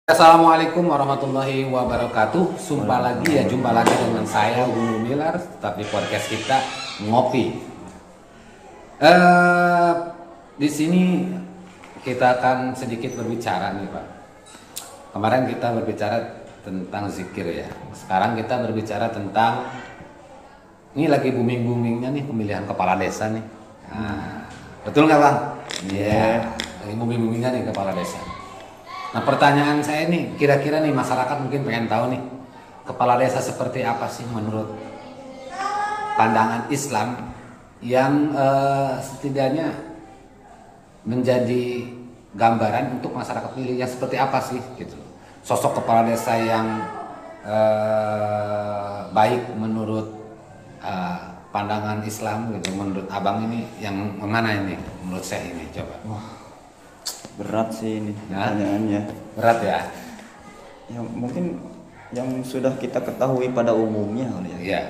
Assalamualaikum warahmatullahi wabarakatuh. Jumpa lagi dengan saya Gunung Milar, tetap di podcast kita ngopi. Di sini kita akan sedikit berbicara nih Pak. Kemarin kita berbicara tentang zikir ya. Sekarang kita berbicara tentang ini lagi booming-boomingnya nih pemilihan kepala desa nih. Nah, betul nggak Bang? Iya. Lagi booming-boomingnya nih kepala desa. Nah pertanyaan saya nih, kira-kira nih masyarakat mungkin pengen tahu nih, kepala desa seperti apa sih menurut pandangan Islam yang setidaknya menjadi gambaran untuk masyarakat pilih yang seperti apa sih gitu. Sosok kepala desa yang baik menurut pandangan Islam gitu, menurut Abang ini yang mana ini? Menurut saya ini coba. Berat sih ini Nah, pertanyaannya. berat ya. Ya mungkin yang sudah kita ketahui pada umumnya kali ya. Iya.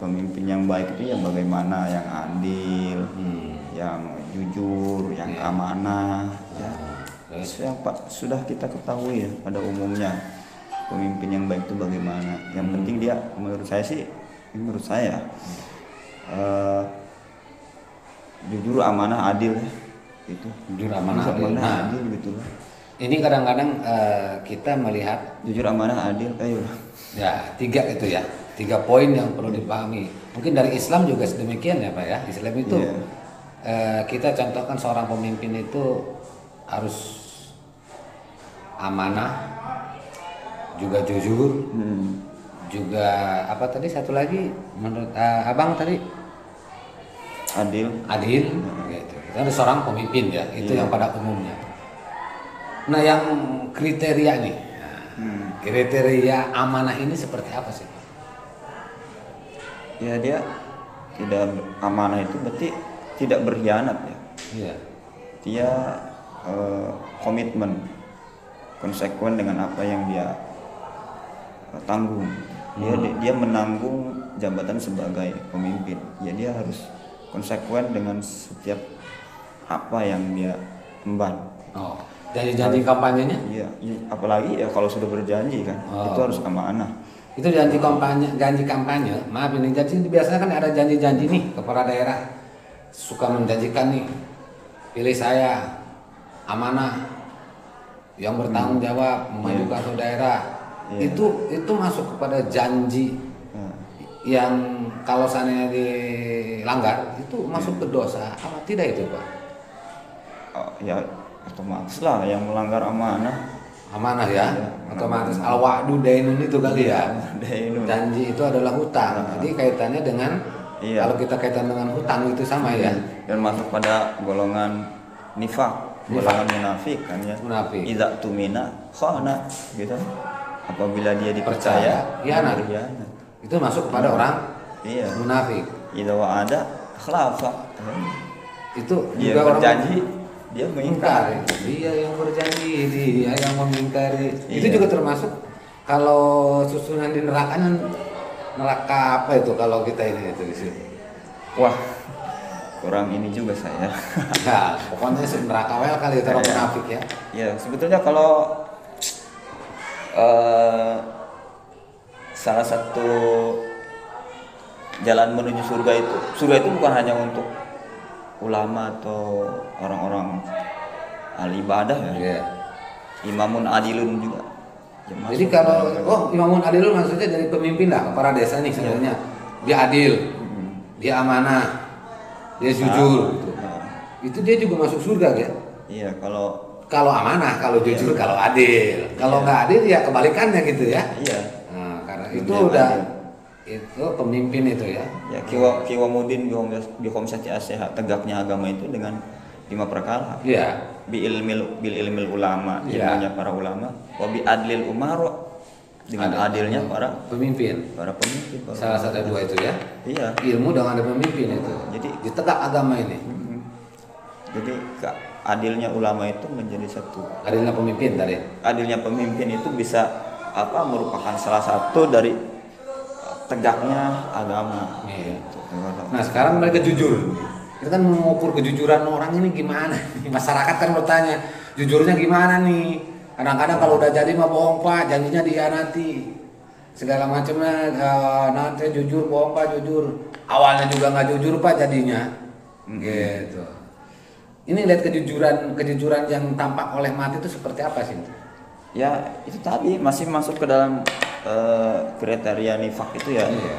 Pemimpin yang baik itu yang bagaimana, yang adil, yang jujur, yang amanah. Ya. Terus? Yang sudah kita ketahui ya pada umumnya. Pemimpin yang baik itu bagaimana. Yang penting dia menurut saya jujur, amanah, adil ya. Itu Jujur, amanah, adil. Nah, adil gitu lah. ini kadang-kadang kita melihat Jujur, amanah, adil, ayo. ya 3 itu ya, 3 poin yang perlu dipahami. Mungkin dari Islam juga sedemikian ya Pak ya. Islam itu kita contohkan seorang pemimpin itu harus amanah, juga jujur, juga apa tadi satu lagi menurut Abang tadi Adil. gitu. Itu ada seorang pemimpin ya, itu yang pada umumnya. Nah yang kriteria nih, kriteria amanah ini seperti apa sih? Ya dia tidak amanah itu berarti tidak berkhianat ya. Iya. Dia komitmen, konsekuen dengan apa yang dia tanggung. Dia menanggung jabatan sebagai pemimpin. Ya dia harus konsekuen dengan setiap apa yang dia emban. Oh, janji-janji kampanyenya? Iya, apalagi ya kalau sudah berjanji kan, itu harus amanah. Itu janji kampanye. Maaf ini, jadi biasanya kan ada janji-janji nih kepala daerah suka menjanjikan nih, pilih saya amanah yang bertanggung jawab memajukan suatu daerah. Itu masuk kepada janji yang kalau seandainya dilanggar itu masuk ke dosa apa tidak itu Pak? Ya otomatis lah yang melanggar amanah Ya, otomatis al-wa'du dainun itu kali ya. Dainun. Janji itu adalah hutang. Jadi kaitannya dengan kalau kita kaitan dengan hutang itu sama ya. Dan masuk pada golongan nifak, golongan munafik kan ya. Munafik. Idza tumina khana gitu. Apabila dia dipercaya, khianat. Itu masuk kepada orang munafik. Idza wa'ada khlafa. Itu dia juga berjanji, orang dia mengingkari. Dia yang berjanji, dia yang mengingkari. Itu juga termasuk kalau susunan di neraka apa itu kalau kita ini itu di sini. Wah, kurang ini juga saya. Ya, pokoknya neraka wel kali itu orang munafik ya. Ya, sebetulnya kalau salah satu jalan menuju surga itu bukan hanya untuk ulama atau orang-orang ahli ibadah ya. Yeah. Imamun adilun juga. Jadi kalau imamun adilun maksudnya dari pemimpin lah kepala desa nih sebenarnya. Dia adil, dia amanah, dia jujur gitu. Itu dia juga masuk surga ya. Iya, kalau amanah, kalau jujur, kalau adil. Kalau nggak adil ya kebalikannya gitu ya. Iya. Nah, karena itu udah itu pemimpin itu ya. Ya kiwamudin bihomsati asehat, tegaknya agama itu dengan 5 perkara. Iya. Bil ilmil ulama, ilmunya para ulama, wa bi adlil umaro, dengan adilnya para pemimpin. Salah satu 2 itu ya. Iya. Ilmu dengan ada pemimpin itu. Jadi ditegak agama ini. Jadi adilnya ulama itu menjadi satu. Adilnya pemimpin tadi. Adilnya pemimpin itu bisa merupakan salah satu dari tegaknya agama. Iya. Nah sekarang mereka jujur. Kita kan mengukur kejujuran orang ini gimana? Masyarakat kan bertanya, jujurnya gimana nih? Kadang-kadang kalau udah jadi mah bohong Pak, janjinya nanti segala macamnya, nanti jujur bohong Pak, jujur. Awalnya juga nggak jujur Pak jadinya, gitu. Ini lihat kejujuran yang tampak oleh mati itu seperti apa sih? Ya itu tadi masih masuk ke dalam kriteria nifak itu ya. Iya.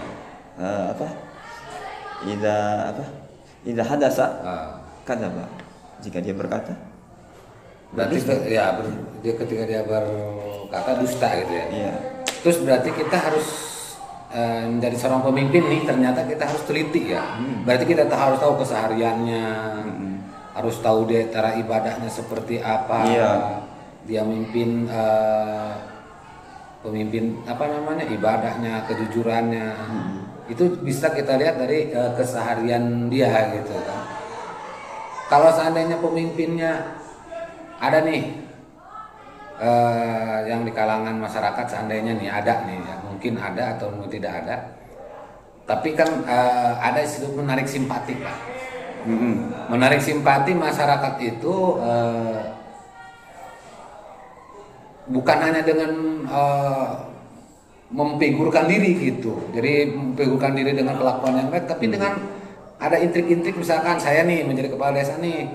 Apa? Ida hadasa kadzaba. Jika dia berkata, Berarti dia ketika dia berkata dusta gitu ya. iya. Terus berarti kita harus menjadi seorang pemimpin nih, ternyata kita harus teliti ya. Berarti kita harus tahu kesehariannya, harus tahu dia cara ibadahnya seperti apa. Iya. Dia pemimpin apa namanya, ibadahnya, kejujurannya. Itu bisa kita lihat dari keseharian dia gitu kan. Kalau seandainya pemimpinnya ada nih yang di kalangan masyarakat, seandainya nih ada nih ya, mungkin ada atau mungkin tidak ada, tapi kan ada istilah menarik simpati Pak. Menarik simpati masyarakat itu bukan hanya dengan memfigurkan diri gitu, jadi memfigurkan diri dengan kelakuan yang baik, tapi dengan ada intrik-intrik. Misalkan saya nih menjadi kepala desa nih,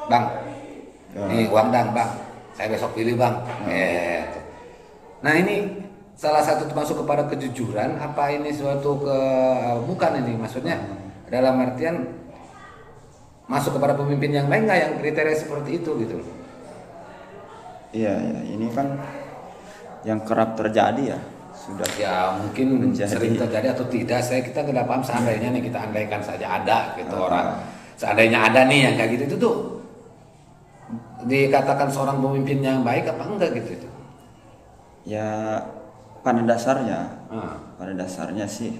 Bang, nih uang Bang, saya besok pilih Bang. Nah ini salah satu termasuk kepada kejujuran. Apa ini suatu bukan ini maksudnya dalam artian masuk kepada pemimpin yang baik nggak, yang kriteria seperti itu gitu. Iya, ini kan yang kerap terjadi ya, sudah Ya mungkin sering terjadi atau tidak, kita tidak paham. Seandainya nih, kita andaikan saja ada gitu orang, seandainya ada nih yang kayak gitu, itu tuh dikatakan seorang pemimpin yang baik apa enggak gitu itu? Ya pada dasarnya sih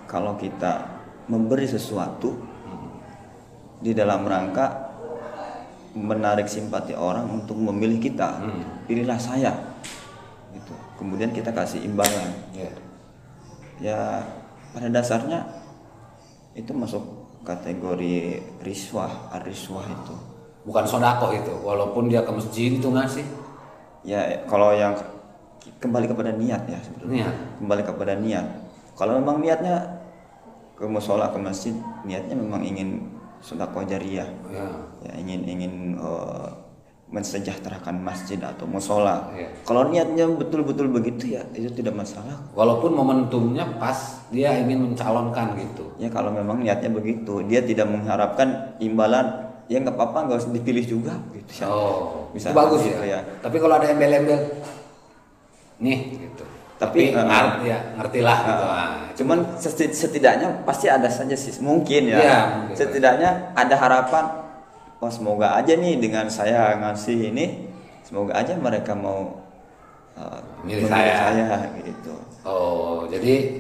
kalau kita memberi sesuatu di dalam rangka menarik simpati orang untuk memilih kita, pilihlah saya gitu. Kemudian kita kasih imbalan. Ya pada dasarnya itu masuk kategori riswah itu. Bukan sodako itu, walaupun dia ke masjid itu ngasih. Ya kalau yang kembali kepada niat ya sebetulnya. Kembali kepada niat. Kalau memang niatnya ke musola, ke masjid, niatnya memang ingin sedekah jariyah, ya ingin mensejahterakan masjid atau musola. Kalau niatnya betul-betul begitu ya itu tidak masalah. Walaupun momentumnya pas dia ingin mencalonkan gitu. Ya kalau memang niatnya begitu, dia tidak mengharapkan imbalan, ya nggak apa-apa, nggak usah dipilih juga gitu. Bisa itu bagus gitu ya. Tapi kalau ada embel-embel nih gitu. Tapi ngertilah gitu. Cuman setidaknya pasti ada saja sih, mungkin ya. Setidaknya ada harapan. Oh semoga aja nih dengan saya ngasih ini, semoga aja mereka mau milih saya gitu. Oh jadi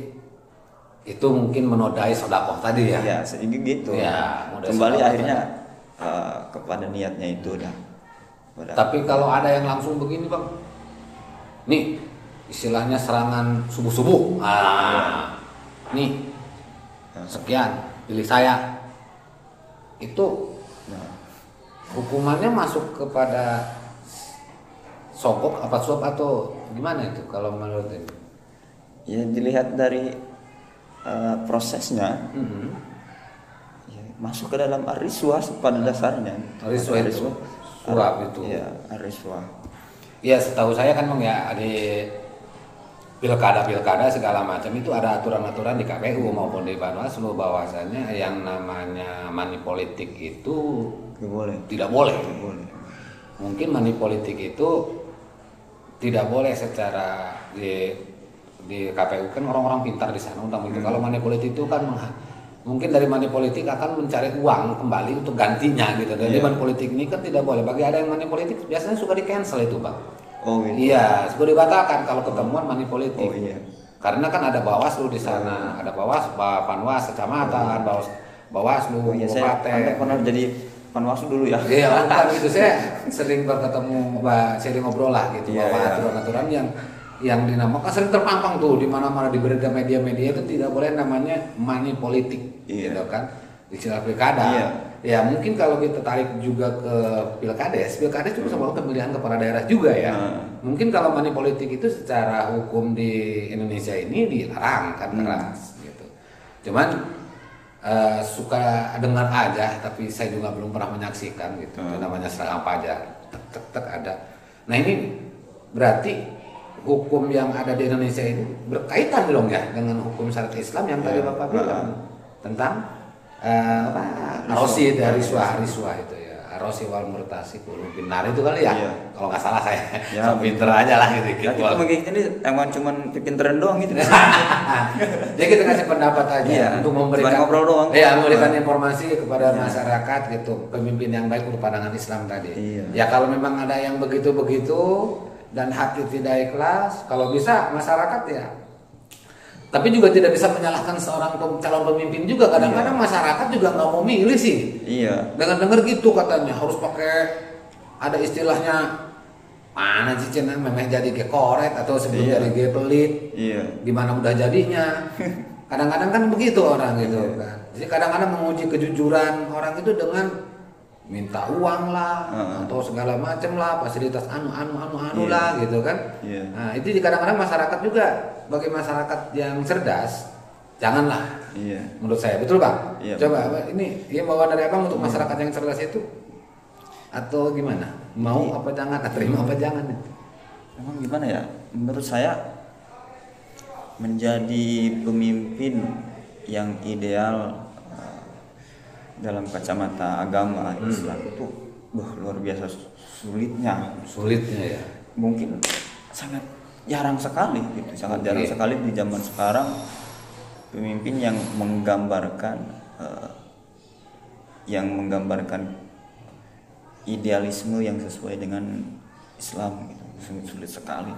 itu mungkin menodai sodakoh tadi ya? Ya sedikit gitu. Ya, kembali akhirnya kepada niatnya itu dah. Tapi kalau ada yang langsung begini Bang, nih istilahnya serangan subuh-subuh, nih sekian pilih saya, itu hukumannya masuk kepada sogok apa suap atau gimana itu kalau menurut ini? Ya dilihat dari prosesnya, ya, masuk ke dalam ar-riswah pada dasarnya. Ar-riswah itu suap itu. Ya ar-riswah. Ya setahu saya kan Bang ya, di pilkada segala macam itu ada aturan-aturan di KPU maupun di Bawaslu bahwasanya yang namanya money politik itu tidak boleh. Mungkin money politik itu tidak boleh secara di KPU kan orang-orang pintar di sana undang itu. Kalau money politik itu kan mungkin dari money politik akan mencari uang kembali untuk gantinya gitu. Jadi money politik ini kan tidak boleh. Bagi ada yang money politik biasanya suka di cancel itu Bang. Oh gitu. Iya, sudah dibatalkan kalau ketemuan money politik. Oh iya. Karena kan ada Bawaslu di sana, ada Panwas kecamatan, Bawaslu, kabupaten. Pernah jadi Panwaslu dulu ya? Iya, kan itu saya sering berketemu, sering ngobrol lah gitu, bahwa aturan-aturan yang dinamakan sering terpampang tuh di mana-mana di berita media-media itu tidak boleh namanya money politik, gitu kan, istilah pilkada. Ya mungkin kalau kita tarik juga ke pilkades juga sama pemilihan kepala daerah juga ya. Mungkin kalau money politik itu secara hukum di Indonesia ini dilarang kan keras gitu. Cuman suka dengar aja, tapi saya juga belum pernah menyaksikan gitu. Itu namanya seragam pajak, tek ada. Nah ini berarti hukum yang ada di Indonesia ini berkaitan dong ya dengan hukum syariat Islam yang tadi Bapak bilang tentang arosi dari riswa itu ya, arosi wal murtasi kullu binar itu kali ya. Kalau nggak salah saya so pinter aja lah gitu. Kita ini emang cuman pinteran doang gitu. Jadi kita kasih pendapat aja untuk memberikan ngobrol doang. Memberikan informasi kepada masyarakat gitu, pemimpin yang baik untuk pandangan Islam tadi. Ya kalau memang ada yang begitu-begitu dan hati tidak ikhlas, kalau bisa masyarakat ya. Tapi juga tidak bisa menyalahkan seorang calon pemimpin juga. Kadang-kadang masyarakat juga nggak mau milih sih. Dengar-dengar gitu katanya harus pakai, ada istilahnya mana sih cina memang jadi ge koret atau sebelum jadi ge pelit. Gimana udah jadinya. Kadang-kadang kan begitu orang gitu kan. Jadi kadang-kadang menguji kejujuran orang itu dengan minta uang lah atau segala macam lah, fasilitas anu lah gitu kan. Nah itu kadang-kadang masyarakat juga, bagi masyarakat yang cerdas janganlah. Menurut saya betul Bang. Coba ini himbauan dari Abang untuk masyarakat yang cerdas itu atau gimana, mau apa jangan, terima apa jangan? Emang gimana ya, menurut saya menjadi pemimpin yang ideal dalam kacamata agama Islam itu luar biasa sulitnya ya. Mungkin sangat jarang sekali gitu, jarang sekali di zaman sekarang pemimpin yang menggambarkan idealisme yang sesuai dengan Islam gitu. Sulit sekali.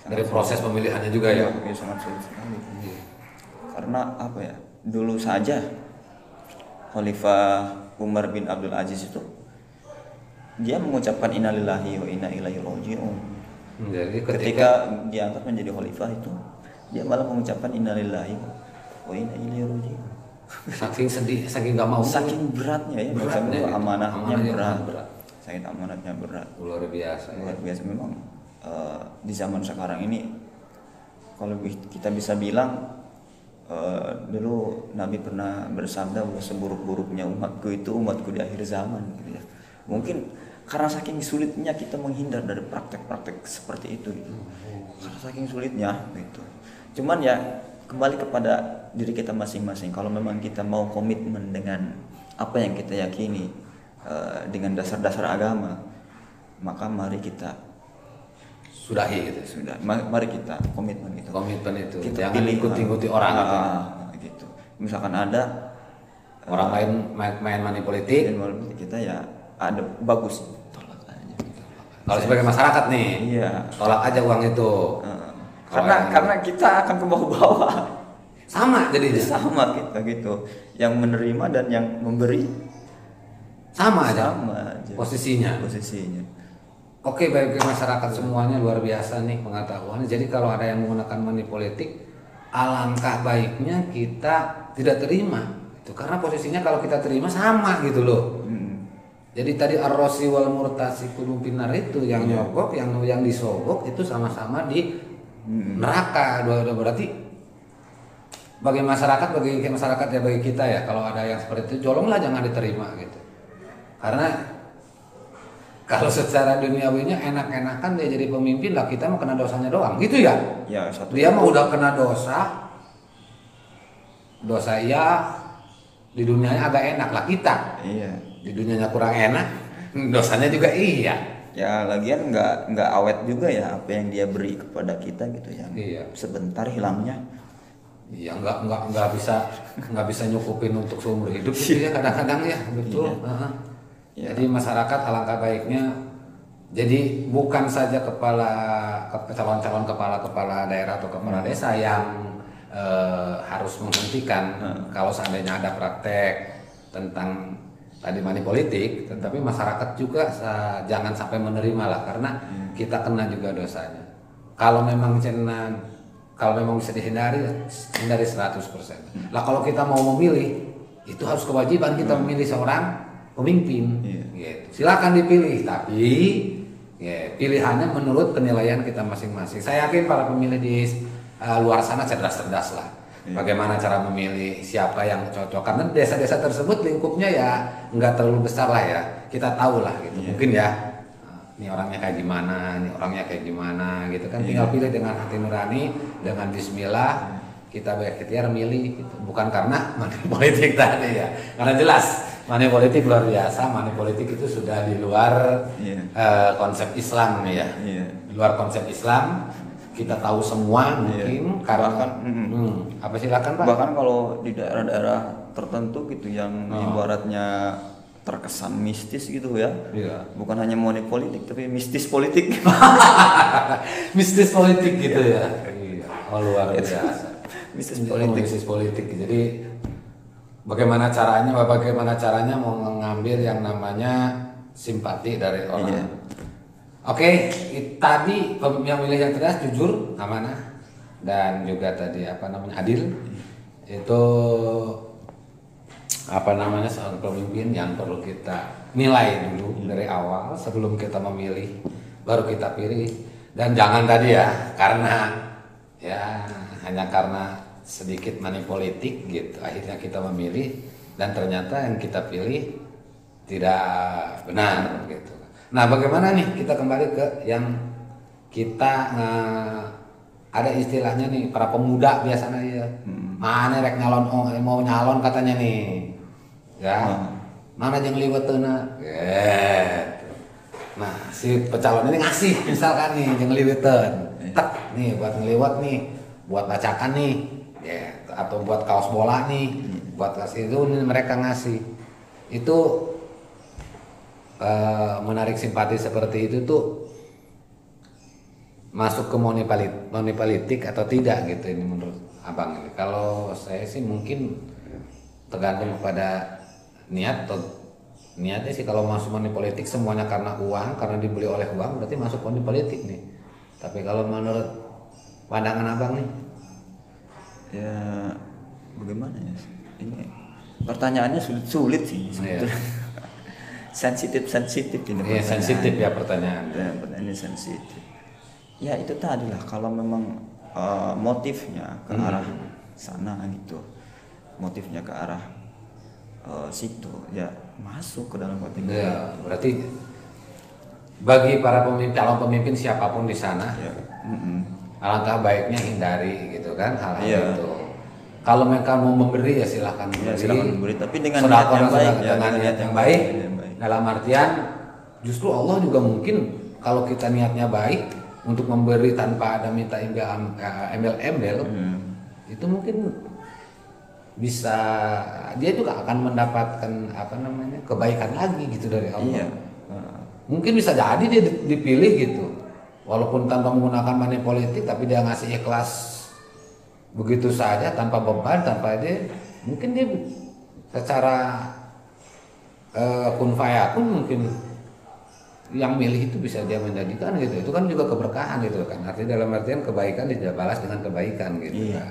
Dari proses pemilihannya juga ya. Sangat sulit sekali. Karena apa ya? Dulu saja Khalifah Umar bin Abdul Aziz itu dia mengucapkan innalillahi wa inna ilaihi raji'un. Jadi ketika diangkat menjadi khalifah itu dia malah mengucapkan innalillahi wa inna ilaihi raji'un. Saking sedih, saking nggak mau, saking beratnya ya, amanahnya berat. Saking amanatnya berat. Luar biasa memang. Di zaman sekarang ini kalau kita bisa bilang dulu Nabi pernah bersabda bahwa seburuk-buruknya umatku itu umatku di akhir zaman gitu ya. Mungkin karena saking sulitnya kita menghindar dari praktek-praktek seperti itu gitu. Karena saking sulitnya gitu. Cuman ya kembali kepada diri kita masing-masing. Kalau memang kita mau komitmen dengan apa yang kita yakini, dengan dasar-dasar agama, maka mari kita sudahi gitu. Mari kita komitmen itu. Kita jangan ikuti orang gitu. Misalkan ada orang lain main money politik, kita ya ada bagus tolak aja. Kalau sebagai masyarakat nih, tolak aja uang itu. Karena kita akan ke bawah-bawah. Sama jadinya. Sama kita gitu. Yang menerima dan yang memberi sama aja. Posisinya. Oke, bagi masyarakat semuanya luar biasa nih pengetahuan. Jadi kalau ada yang menggunakan money politik, alangkah baiknya kita tidak terima. Itu karena posisinya kalau kita terima sama gitu loh. Jadi tadi ar-rosi wal murtasi kullu binar itu yang nyogok, yang disogok itu sama-sama di neraka. Berarti bagi masyarakat ya bagi kita ya, kalau ada yang seperti itu jolonglah jangan diterima gitu. Karena kalau secara duniawinya enak-enakan dia jadi pemimpin lah, kita mau kena dosanya doang gitu ya. Dia mau udah kena dosa iya, di dunianya agak enak lah kita. Di dunianya kurang enak, dosanya juga iya. Ya lagian nggak awet juga ya apa yang dia beri kepada kita gitu ya. Sebentar hilangnya. Iya nggak bisa nyukupin untuk seumur hidup gitu ya kadang-kadang ya betul. Jadi masyarakat alangkah baiknya, jadi bukan saja calon-calon kepala daerah atau kepala desa yang harus menghentikan kalau seandainya ada praktek tentang tadi money politik, tetapi masyarakat juga jangan sampai menerima lah, karena kita kena juga dosanya. Kalau memang bisa dihindari 100%. Lah kalau kita mau memilih, itu harus kewajiban kita memilih seorang pemimpin. Iya. Gitu. Silakan dipilih, tapi ya, pilihannya menurut penilaian kita masing-masing. Saya yakin para pemilih di luar sana cerdas-cerdas lah. Iya. Bagaimana cara memilih siapa yang cocok? Karena desa-desa tersebut lingkupnya ya nggak terlalu besar lah ya. Kita tahu lah gitu. Iya. Mungkin ya, ini orangnya kayak gimana, ini orangnya kayak gimana gitu kan. Iya. Tinggal pilih dengan hati nurani, dengan Bismillah. Kita berikhtiar milih gitu. Bukan karena money politik tadi ya, karena jelas money politik luar biasa. Money politik itu sudah di luar Iya. konsep Islam ya. Iya. Di luar konsep Islam kita tahu semua mungkin karena Bahkan, apa silakan Pak? bahkan kalau di daerah-daerah tertentu gitu yang Oh. ibaratnya terkesan mistis gitu ya, Iya. bukan hanya money politik tapi mistis politik. Mistis politik gitu ya. Iya. Oh luar biasa. Mistis Ini politik. Mistis politik. Jadi bagaimana caranya mau mengambil yang namanya simpati dari orang. Iya. Oke, tadi yang milih yang cerdas, jujur, amanah, dan juga tadi apa namanya adil. Itu apa namanya seorang pemimpin yang perlu kita nilai dulu dari awal sebelum kita memilih, baru kita pilih. Dan jangan tadi ya, karena ya hanya karena sedikit money politik gitu, akhirnya kita memilih dan ternyata yang kita pilih tidak benar gitu. Nah, bagaimana nih kita kembali ke yang kita ada istilahnya nih para pemuda biasanya ya. Mana rek nyalon mau nyalon katanya nih. Ya. Mana jeung liweuteuna. Gitu. Nah, si pecalon ini ngasih misalkan nih jeung liweuteun. Tek nih buat ngeliwat nih, buat bacakan nih. Ya, atau buat kaos bola nih. Buat kasih itu nih mereka ngasih. Itu menarik simpati seperti itu tuh masuk ke money politik atau tidak gitu ini menurut abang ini. Kalau saya sih mungkin tergantung kepada niatnya sih. Kalau masuk money politik semuanya karena uang, karena dibeli oleh uang, berarti masuk money politik nih. Tapi kalau menurut pandangan abang nih, Ya bagaimana ya? Ini pertanyaannya sulit sih sebetulnya. sensitif ini. Iya, sensitif ya pertanyaan. Ya, pertanyaan sensitif. Ya itu tadi lah, kalau memang motifnya ke arah sana gitu, motifnya ke arah situ, ya masuk ke dalam kategori. Ya, berarti bagi para calon pemimpin siapapun di sana, Ya. alangkah baiknya hindari gitu kan hal-hal Iya. itu. Kalau mereka mau memberi ya silahkan memberi. Ya, silakan memberi, tapi dengan Sedekah niat yang baik, ya, dengan niat yang baik. niat yang baik. Dalam artian justru Allah juga mungkin kalau kita niatnya baik untuk memberi tanpa ada minta embel-embel, itu mungkin bisa dia juga akan mendapatkan apa namanya kebaikan lagi gitu dari Allah. Iya. Mungkin bisa jadi dia dipilih gitu, walaupun tanpa menggunakan money politik, tapi dia ngasih ikhlas begitu saja tanpa beban, tanpa dia mungkin dia secara kun fayakun mungkin yang milih itu bisa dia menjadikan gitu. Itu kan juga keberkahan gitu kan. Artinya dalam artian kebaikan dibalas dengan kebaikan gitu Iya. kan.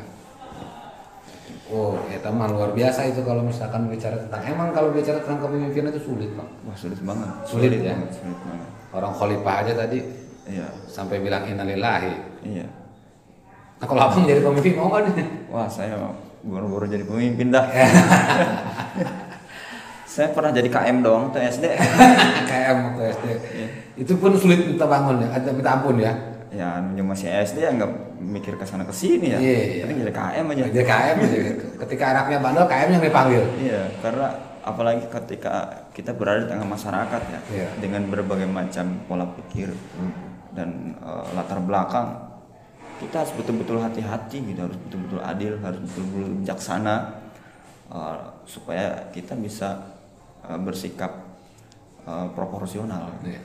Oh, ya teman luar biasa itu kalau misalkan bicara tentang kalau bicara tentang kepemimpinan itu sulit, Pak. Wah, sulit banget. Sulit ya? banget, sulit banget. Orang khalifah aja tadi Iya. sampai bilang innalillahi. Iya. Nah, kalau abang jadi pemimpin mau kan? Wah, saya baru-baru jadi pemimpin dah. Saya pernah jadi KM doang tuh SD. KM waktu SD. Itu pun sulit minta bangun ya, minta ampun ya. Ya, namanya masih SD ya nggak mikir ke sana ke sini ya. Iya. Tapi jadi KM aja. Jadi KM aja gitu. Ketika anaknya bandel, KM yang dipanggil. Iya, karena apalagi ketika kita berada di tengah masyarakat ya, Iya. dengan berbagai macam pola pikir dan latar belakang, kita harus betul-betul hati-hati gitu, harus betul-betul adil, harus betul-betul bijaksana supaya kita bisa bersikap proporsional. Iya.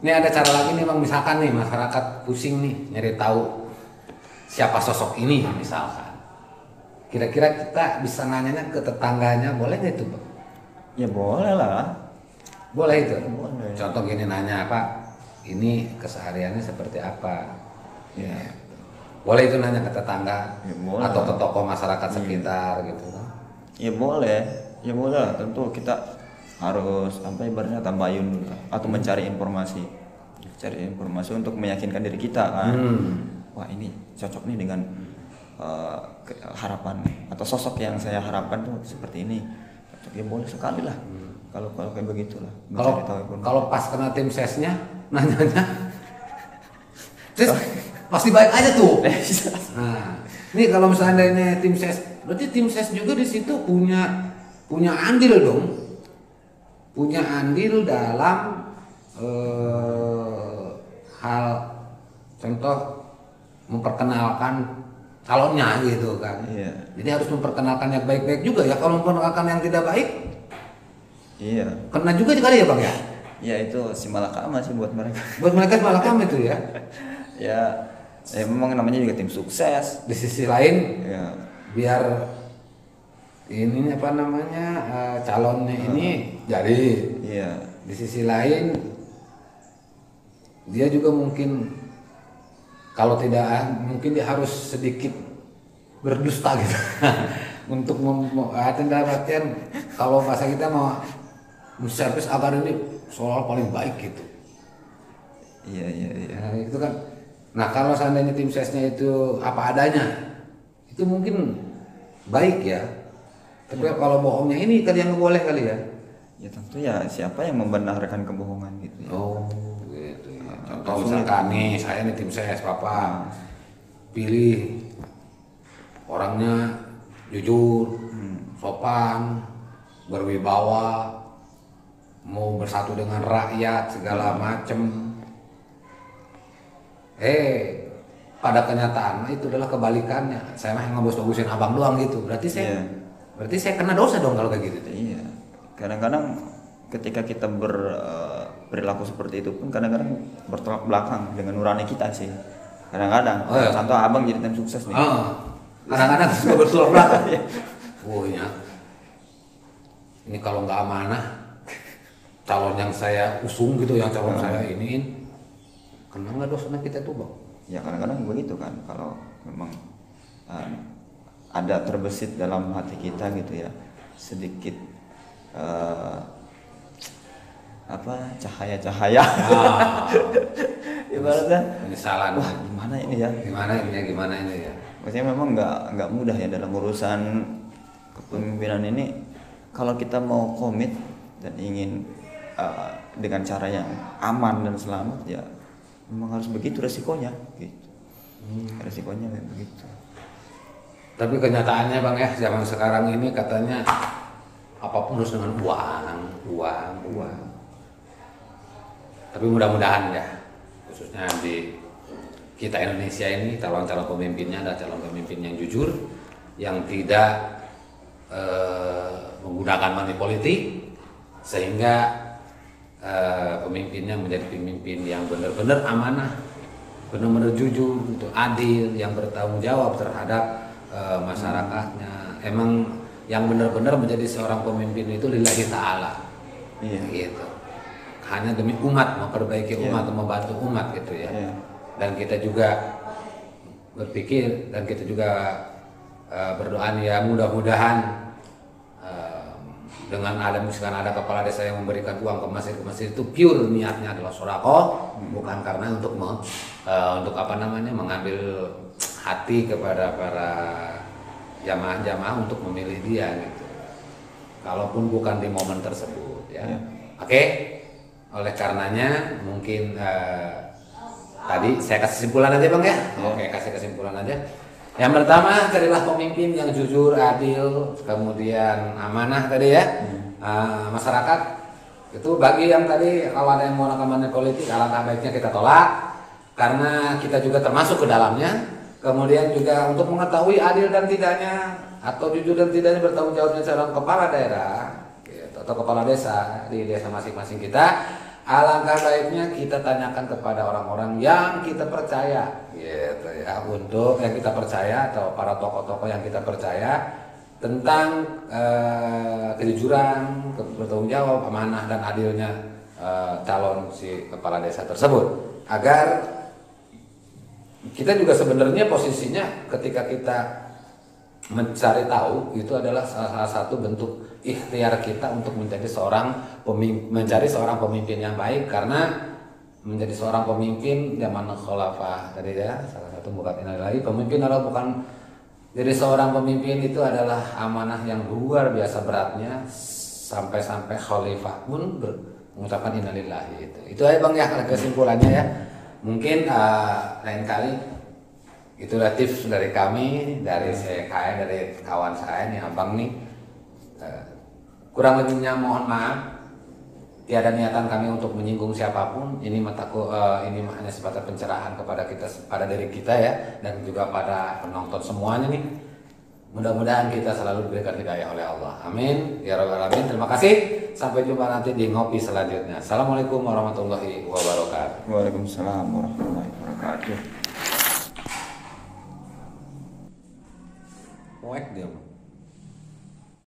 Ini ada cara lagi nih bang, misalkan nih masyarakat pusing nih nyari tahu siapa sosok ini misalkan. Kira-kira kita bisa nanyanya ke tetangganya, boleh nggak itu bang? Ya boleh lah. Boleh itu. Boleh. Contoh gini nanya Pak, ini kesehariannya seperti apa? Ya. Boleh itu nanya ke tetangga Ya, boleh. atau ke tokoh masyarakat sekitar gitu kan? Ya boleh, ya boleh lah. Tentu kita harus apa ibaratnya tabayun dulu lah, atau mencari informasi, untuk meyakinkan diri kita kan. Wah ini cocok nih dengan harapan atau sosok yang saya harapkan tuh seperti ini. Cocok, ya boleh sekali lah. Kalau kayak begitulah. Kalau pas kena tim sesnya nanyanya, terus pasti baik aja tuh. Nah, ini kalau misalnya tim ses, berarti tim ses juga di situ punya andil dong, punya andil dalam hal contoh memperkenalkan calonnya gitu kan. Iya. Jadi harus memperkenalkan yang baik-baik juga ya. Kalau memperkenalkan yang tidak baik, Iya. kena juga kali ya bang ya. Ya itu si malakama sih buat mereka. Buat mereka malah kami itu ya. Ya memang namanya juga tim sukses. Di sisi lain Ya. biar ini apa namanya calonnya ini jadi. Iya. Di sisi lain dia juga mungkin kalau tidak mungkin dia harus sedikit berdusta gitu untuk dalam artian kalau bahasa kita mau servis agar ini soal paling baik gitu. Iya. Nah, itu kan. Nah kalau seandainya tim sesnya itu apa adanya, itu mungkin baik ya. Tapi kalau bohongnya ini kali yang boleh kali ya. Ya tentu ya siapa yang membenarkan kebohongan gitu ya. Oh gitu ya. Contoh misalkan nih saya nih tim ses papa pilih orangnya jujur, sopan, berwibawa, mau bersatu dengan rakyat segala macem. Pada kenyataan itu adalah kebalikannya. Saya mah ngebos-bosin abang doang gitu. Berarti saya kena dosa dong kalau kayak gitu. Iya. Kadang-kadang ketika kita berperilaku seperti itu pun kadang-kadang bertolak belakang dengan nurani kita sih. Kadang-kadang. Oh, iya. Contoh abang jadi tim sukses nih. Kadang-kadang suka bertolak belakang. Oh ya. Ini kalau nggak amanah, calon yang saya usung gitu, yang calon saya iniin, kena nggak dosanya kita tuh bang? Ya kadang-kadang begitu kan, kalau memang ada terbesit dalam hati kita gitu ya sedikit cahaya-cahaya ibaratnya penyesalan. Wah gimana ini ya, gimana ini ya. maksudnya memang nggak mudah ya dalam urusan kepemimpinan ini. Kalau kita mau komit dan ingin dengan cara yang aman dan selamat ya memang harus begitu resikonya gitu. Resikonya kayak begitu. Tapi kenyataannya bang ya zaman sekarang ini katanya apapun harus dengan uang. Tapi mudah-mudahan ya khususnya di kita Indonesia ini calon-calon pemimpinnya adalah calon pemimpin yang jujur, yang tidak menggunakan money politik, sehingga pemimpinnya menjadi pemimpin yang benar-benar amanah, benar-benar jujur, adil, yang bertanggung jawab terhadap masyarakatnya. Emang yang benar-benar menjadi seorang pemimpin itu lillahi ta'ala. Iya. Gitu. Hanya demi umat, memperbaiki umat, membantu umat gitu ya. Iya. Dan kita juga berpikir dan kita juga berdoa ya mudah-mudahan dengan misalkan ada kepala desa yang memberikan uang ke masjid itu pure niatnya adalah sodako, bukan karena untuk mengambil hati kepada para jamaah-jamaah untuk memilih dia gitu. Kalaupun bukan di momen tersebut ya. Oke. Oleh karenanya mungkin tadi saya kasih kesimpulan aja bang ya. Oke, kasih kesimpulan aja. Yang pertama, carilah pemimpin yang jujur, adil, kemudian amanah tadi ya. Masyarakat itu bagi yang tadi kalau ada yang mau money politik, alangkah baiknya kita tolak karena kita juga termasuk ke dalamnya. Kemudian juga untuk mengetahui adil dan tidaknya atau jujur dan tidaknya bertanggung jawabnya seorang kepala daerah gitu, atau kepala desa di desa masing-masing kita. Alangkah baiknya kita tanyakan kepada orang-orang yang kita percaya gitu ya, untuk yang kita percaya atau para tokoh-tokoh yang kita percaya tentang kejujuran, bertanggung jawab, amanah dan adilnya calon si kepala desa tersebut, agar kita juga sebenarnya posisinya ketika kita mencari tahu itu adalah salah satu bentuk ikhtiar kita untuk menjadi seorang mencari seorang pemimpin yang baik, karena menjadi seorang pemimpin zaman khalafah tadi ya, salah satu bukan lagi pemimpin adalah bukan, jadi seorang pemimpin itu adalah amanah yang luar biasa beratnya, sampai-sampai khalifah pun mengucapkan innalillahi. Itu aja Bang ya kesimpulannya ya. Mungkin lain kali itulah tips dari kami, dari saya, dari kawan saya nih Abang nih. Kurang lebihnya mohon maaf. Tiada niatan kami untuk menyinggung siapapun. Ini ini hanya sebatas pencerahan kepada kita, pada diri kita ya, dan juga pada penonton semuanya nih. Mudah-mudahan kita selalu diberikan hidayah oleh Allah. Amin ya rabbal alamin. Terima kasih. Sampai jumpa nanti di ngopi selanjutnya. Assalamualaikum warahmatullahi wabarakatuh. Waalaikumsalam warahmatullahi wabarakatuh.